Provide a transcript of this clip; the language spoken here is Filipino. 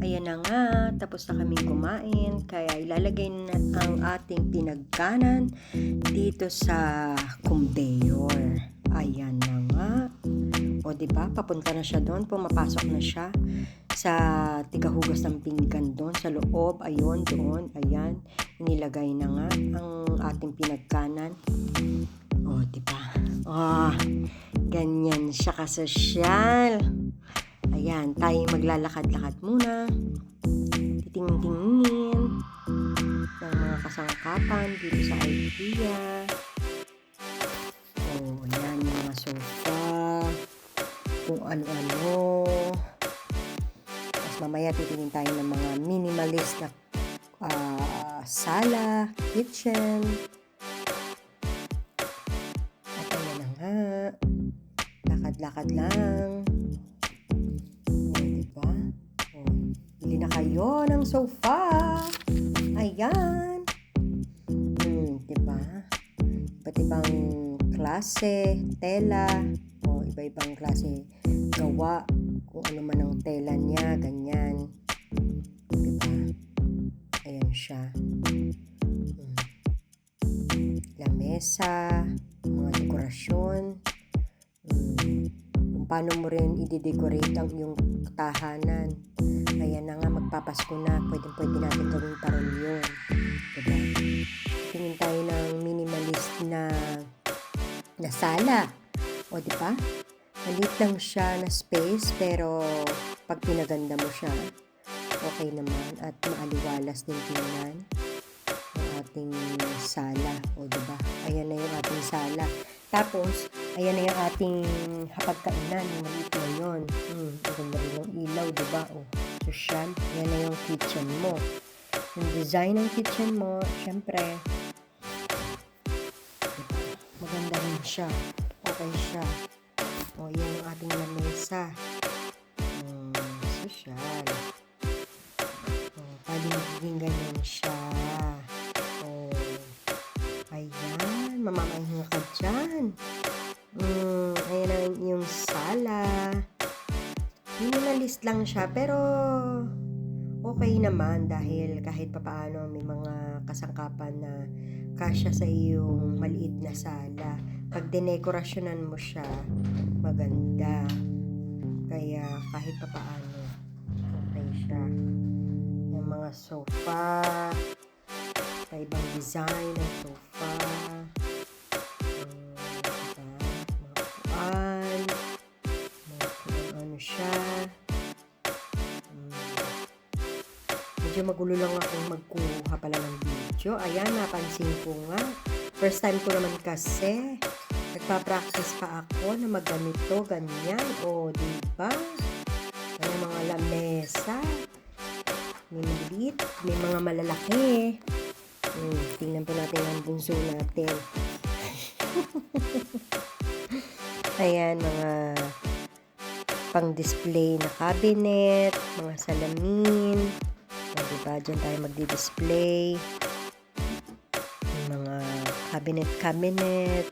Ayan na nga, tapos na kaming kumain, kaya ilalagay na ang ating pinagkanan dito sa conveyor. Ayan na nga. O diba, papunta na siya doon, pumapasok na siya sa tigahugas ng pinggan doon sa loob. Ayun, doon, ayan, inilagay na nga ang ating pinagkanan. O diba, ganyan siya kasosyal. Ayan, tayo maglalakad-lakad muna. Titingin-tingin ng mga kasangkapan dito sa IKEA. Ayan, yung mga sofa, kung ano-ano. Tapos mamaya titingin tayo ng mga minimalist na sala, kitchen. At ayan na nga, lakad-lakad lang. Bili na kayo ng sofa. Ayan. Diba? Iba't ibang klase, tela. Iba-ibang klase gawa. Kung ano man ang tela niya, ganyan. Diba? Ayan siya. Lamesa, mga dekorasyon. Kung paano mo rin i-decorate ang iyong tahanan. Ayan na nga, magpapasko na. Pwede natin gawing parol yun. Diba? Tingin tayo ng minimalist na sala. O diba? Maliit lang siya na space, pero pag pinaganda mo siya, okay naman. At maaliwalas din tingnan ang ating sala. O diba? Ayan na yung ating sala. Tapos, ayan na yung ating hapagkainan. Yung maliit na yun. Maganda rin yung ilaw, diba? Social. Ayan na yung kitchen mo. Yung design ng kitchen mo, syempre, maganda rin siya. Okay siya. Yan yung ating lamesa. Social. Pwede magiging ganyan siya. Ayan. Mamamahinga ka dyan. Ayan na yung sala. Minimalist lang siya, pero okay naman dahil kahit papaano may mga kasangkapan na kasya sa iyong maliit na sala. Pag dinekorasyonan mo siya, maganda. Kaya kahit papaano, okay siya. Yung mga sofa, ibang design ng sofa. Mga puan. Ano siya. Medyo magulo lang akong magkuha pala ng video. Ayan, napansin ko nga. First time ko naman kasi. Nagpa-practice pa ako na magganito, ganyan. Diba? Ayan, mga lamesa. May maliit, may mga malalaki. Tingnan po natin ang bunso natin. Ayan, mga pang-display na cabinet, mga salamin. Diba? Diyan tayo magdi-display. Mga cabinet.